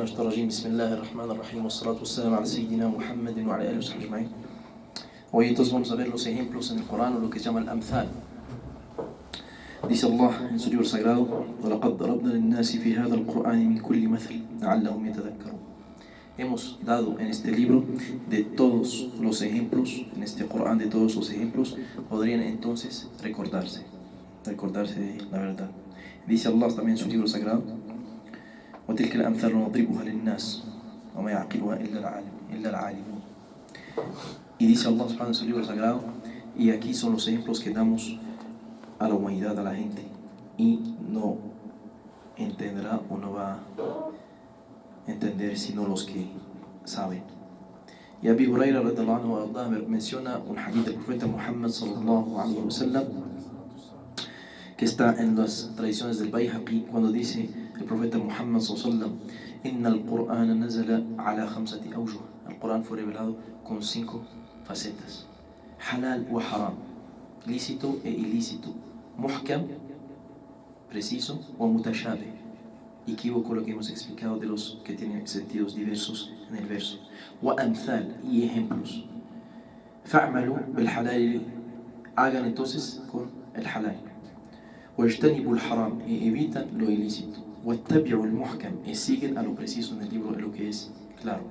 من الشيطان الرجيم بسم الله الرحمن الرحيم والصلاة والسلام على سيدنا محمد وعلى آله وصحبه أجمعين. Hoy entonces vamos a ver los ejemplos en el Corán o lo que se llama el Amthal. Dice Allah en su libro sagrado: وَلَقَدْ ضَرَبْنَا لِلنَّاسِ فِي هَذَا الْقُرْآنِ مِنْ كُلِّ مَثَلٍ لَعَلَّهُمْ يَتَذَكَّرُونَ. Hemos dado en este libro de todos los ejemplos, en este Corán de todos los ejemplos, podrían entonces recordarse de la verdad. Dice Allah también en su libro sagrado: وَتِلْكَ الْأَمْثَالُ نَضْرِبُهَا لِلنَّاسِ وَمَا يَعْقِلُهَا إِلَّا الْعَالِمُونَ. Y dice Allah subhanahu en su libro sagrado: y aquí son los ejemplos que damos a la humanidad, a la gente, y no entenderá o no va a entender sino los que saben. Y Abi Huraira radhiyallahu anhu menciona un hadith del profeta Muhammad sallallahu alaihi wasallam que está en las tradiciones del Bayhaqi, cuando dice el profeta Muhammad sallallahu alaihi wasallam: Inna al-Qur'ana nazala ala khamsati awjuh. El Corán fue revelado con 5 facetas: halal wa haram, lícito e ilícito, muhkam, preciso, o mutashabih, equívoco, lo que hemos explicado de los que tienen sentidos diversos en el verso, wa amthal, y ejemplos. Fa'malu bil halal, hagan entonces con el halal, wajtanibu al haram, y evitan lo ilícito, wattabi'u al muhkam, y siguen a lo preciso en el libro, en lo que es claro,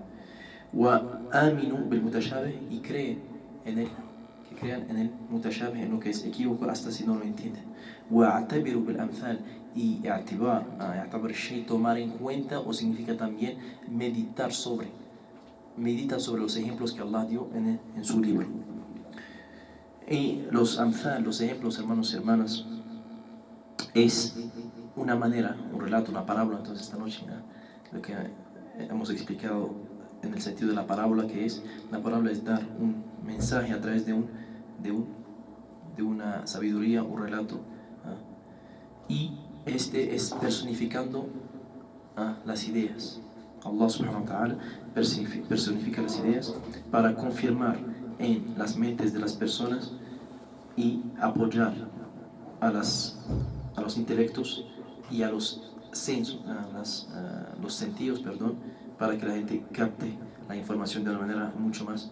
wa aminu bil mutashabih, y crean en el mutashabih, en lo que es equívoco, hasta si no lo entienden. Wa'tabiru bil amthal, y i'tibar shay, tomar en cuenta, o significa también meditar sobre los ejemplos que Allah dio en su libro. Y los amthal, los ejemplos, hermanos y hermanas, es una manera, un relato, una parábola. Entonces esta noche lo que hemos explicado en el sentido de la parábola, que es, la parábola es dar un mensaje a través de una sabiduría, un relato, y este es personificando las ideas. Allah subhanahu wa ta'ala personifica las ideas para confirmar en las mentes de las personas y apoyar a los intelectos y a los sentidos, para que la gente capte la información de una manera mucho más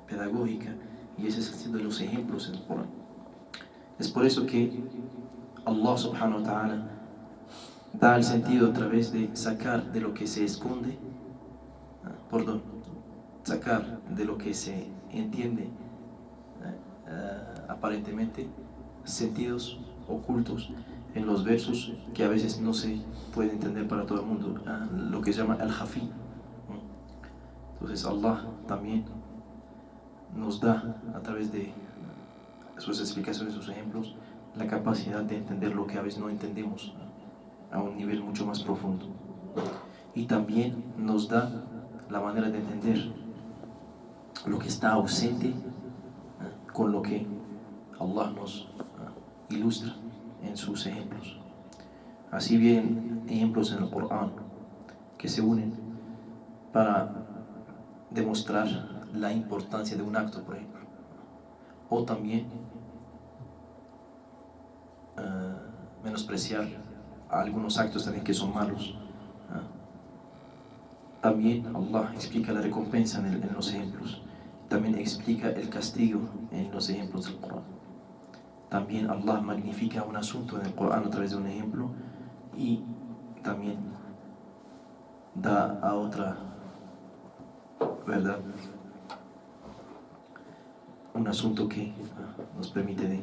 pedagógica. Y ese es el sentido de los ejemplos en el Corán. Es por eso que Allah subhanahu wa ta'ala da el sentido a través de sacar de lo que se esconde, sacar de lo que se entiende aparentemente, sentidos ocultos en los versos que a veces no se puede entender para todo el mundo, lo que se llama al-Khafi. Entonces Allah también nos da, a través de sus explicaciones, sus ejemplos, la capacidad de entender lo que a veces no entendemos a un nivel mucho más profundo. Y también nos da la manera de entender lo que está ausente con lo que Allah nos ilustra en sus ejemplos. Así vienen ejemplos en el Corán que se unen para demostrar la importancia de un acto, por ejemplo, o también menospreciar a algunos actos también que son malos. También Allah explica la recompensa en los ejemplos, también explica el castigo en los ejemplos del Corán. También Allah magnifica un asunto en el Corán a través de un ejemplo, y también da a otra verdad un asunto que nos permite de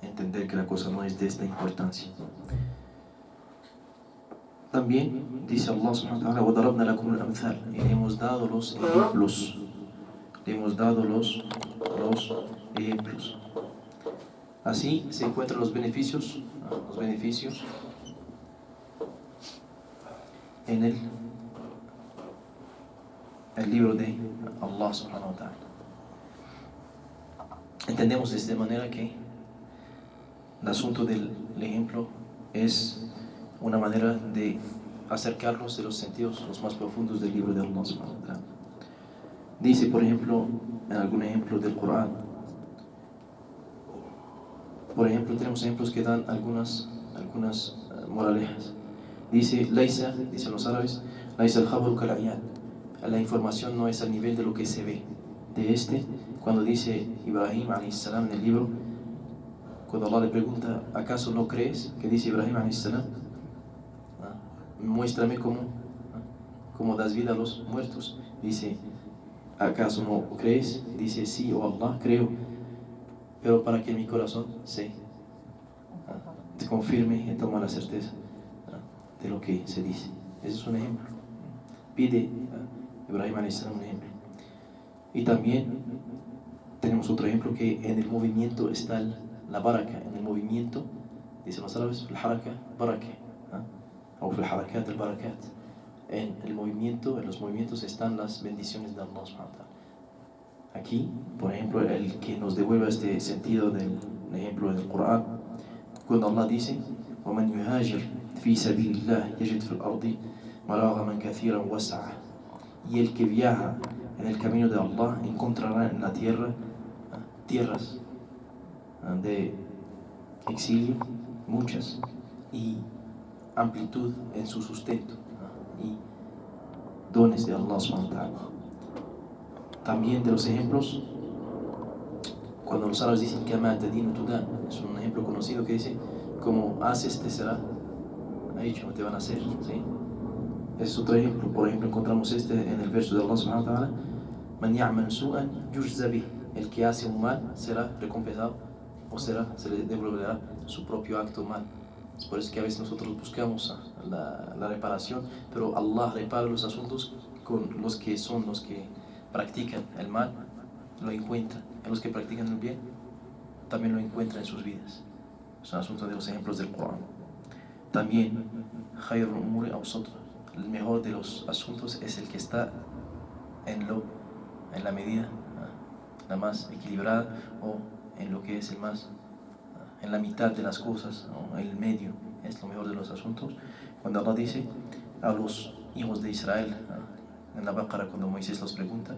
entender que la cosa no es de esta importancia. También dice Allah subhanahu wa ta'ala: وَضَرَبْنَا لَكُمُ الْأَمْثَالِ, y le hemos dado los ejemplos. Así se encuentran los beneficios en el libro de Allah subhanahu wa ta'ala. Entendemos de esta manera que el asunto del ejemplo es una manera de acercarnos de los sentidos los más profundos del libro de Allah subhanahu wa ta'ala. Dice, por ejemplo, en algún ejemplo del Corán, por ejemplo, tenemos ejemplos que dan algunas moralejas. Dice, Laisa, dicen los árabes, Laisa al-khabaru kal-ayan. La información no es al nivel de lo que se ve. De cuando dice Ibrahim alayhi salam en el libro, cuando Allah le pregunta, ¿acaso no crees? Que dice Ibrahim alayhi salam, muéstrame cómo das vida a los muertos. Dice, ¿acaso no crees? Dice, sí, oh Allah, creo, pero para que mi corazón se confirme y tome la certeza de lo que se dice. Ese es un ejemplo. Pide Ibrahim alayhi salam un ejemplo. Y también tenemos otro ejemplo, que en el movimiento está la baraka. En el movimiento, dicen los árabes, el haraka, baraka, o el harakat, el barakat. En el movimiento, en los movimientos están las bendiciones de Allah subhanahu wa ta'ala. Aquí, por ejemplo, el que nos devuelve este sentido del ejemplo del Corán, cuando Allah dice, وَمَنْ يُهَاجِرْ فِي سَبِيلِ اللَّهِ يَجِدْ فِي الْأَرْضِ مَرَاغَمًا كَثِيرًا وَسَعًا. Y el que viaja en el camino de Allah encontrará en la tierra tierras de exilio, muchas, y amplitud en su sustento, y dones de Allah subhanahu wa ta'ala. También de los ejemplos, cuando los árabes dicen Kama tadinu tudan, es un ejemplo conocido que dice, como haces te será hecho, te van a hacer, ¿sí? Es otro ejemplo. Por ejemplo, encontramos en el verso de Allah subhanahu wa ta'ala, Man ya'mal su'an yujza bih. El que hace un mal será recompensado, o se le devolverá su propio acto mal. Es por eso que a veces nosotros buscamos la reparación, pero Allah repara los asuntos con los que practican el mal, lo encuentran. En los que practican el bien, también lo encuentran en sus vidas. Es un asunto de los ejemplos del Corán. También, khayrul umuri awsatuha. El mejor de los asuntos es el que está en la medida la más equilibrada, o en lo que es en la mitad de las cosas, o en el medio, es lo mejor de los asuntos. Cuando Allah dice a los hijos de Israel, en la Baqara, cuando Moisés los pregunta,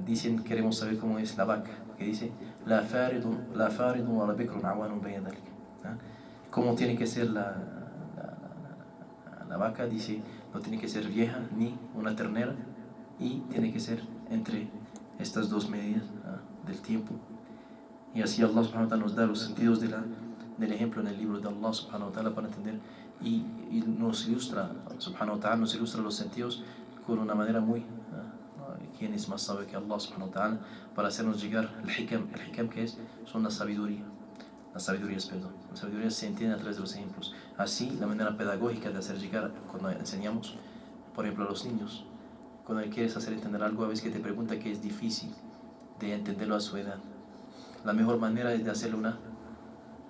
dicen, queremos saber cómo es la vaca, que dice, la faridun wa la bikrun awanun bayna dhalik. ¿Cómo tiene que ser la vaca? Dice, no tiene que ser vieja ni una ternera, y tiene que ser entre estas dos medidas del tiempo. Y así Allah subhanahu wa ta'ala nos da los sentidos del ejemplo en el libro de Allah subhanahu wa ta'ala para entender, y nos ilustra, subhanahu wa ta'ala nos ilustra los sentidos con una manera muy ¿quién es más sabio que Allah subhanahu wa ta'ala? Para hacernos llegar el hikam que son las sabidurías, las sabidurías se entienden a través de los ejemplos. Así, la manera pedagógica de hacer llegar, cuando enseñamos, por ejemplo, a los niños, cuando quieres hacer entender algo, a veces que te pregunta que es difícil de entenderlo a su edad, la mejor manera es de hacerle una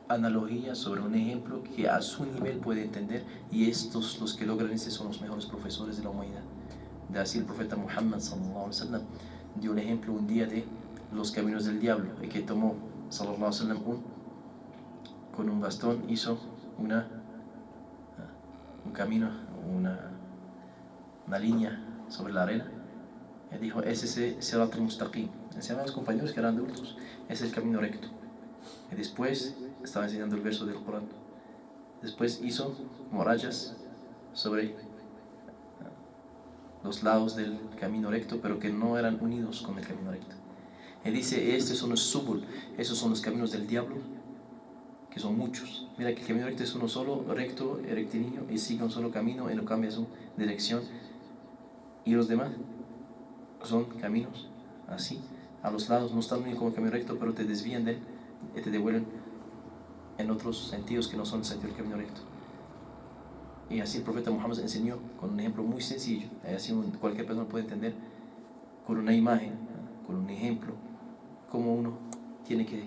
analogía sobre un ejemplo que a su nivel puede entender, y estos, los que logran son los mejores profesores de la humanidad. De así el profeta Muhammad sallallahu alaihi wasallam dio un ejemplo un día de los caminos del diablo, y que tomó sallallahu alaihi wasallam con un bastón hizo un camino, una línea sobre la arena, y dijo, ese es Sirat al-Mustaqim. Enseñaban a los compañeros que eran adultos, ese es el camino recto. Y después estaba enseñando el verso del Corán. Después hizo murallas sobre los lados del camino recto, pero que no eran unidos con el camino recto. Y dice, estos son los subul, esos son los caminos del diablo, que son muchos. Mira que el camino recto es uno solo, recto, rectilíneo, y sigue un solo camino y no cambia su dirección. Y los demás son caminos así, a los lados, no están unidos como el camino recto, pero te desvían y te devuelven en otros sentidos que no son el sentido del camino recto. Y así el profeta Muhammad enseñó con un ejemplo muy sencillo, así cualquier persona puede entender con una imagen, con un ejemplo, cómo uno tiene que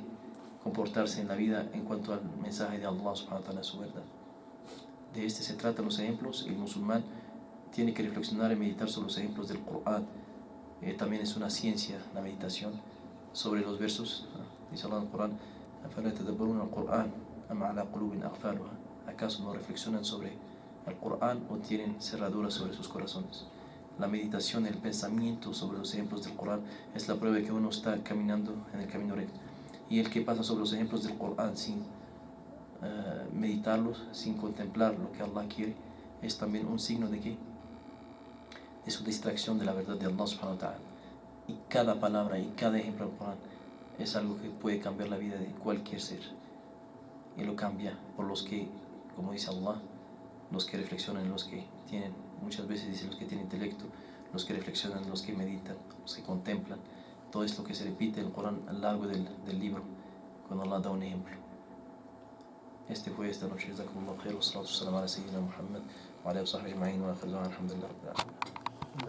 comportarse en la vida en cuanto al mensaje de Allah subhanahu wa ta'ala, su verdad. De se tratan los ejemplos, y el musulmán tiene que reflexionar y meditar sobre los ejemplos del Corán. También es una ciencia la meditación sobre los versos. Dice Allah en el Corán, أَفَلَا تَدَبَّرُونَ الْقُرْآنَ أَمْ عَلَى قُلُوبٍ أَقْفَالُهَا. ¿Acaso no reflexionan sobre el Corán o tienen cerraduras sobre sus corazones? La meditación, el pensamiento sobre los ejemplos del Corán es la prueba de que uno está caminando en el camino recto. Y el que pasa sobre los ejemplos del Corán sin meditarlos, sin contemplar lo que Allah quiere, es también un signo de que de su distracción de la verdad de Allah subhanahu wa ta'ala. Y cada palabra y cada ejemplo del Corán es algo que puede cambiar la vida de cualquier ser. Y lo cambia por los que, como dice Allah, los que reflexionan, los que tienen, muchas veces dice los que tienen intelecto, los que reflexionan, los que meditan, los que contemplan. Todo esto que se repite en el Corán a lo largo del libro, cuando Allah da un ejemplo. Este fue esta noche. Jazakumullahu khair wa salatu wassalamu ala sayyidina Muhammad wa ala alihi wa sahbihi ajma'in wa akhiru da'wana alhamdulillahi rabbil alamin.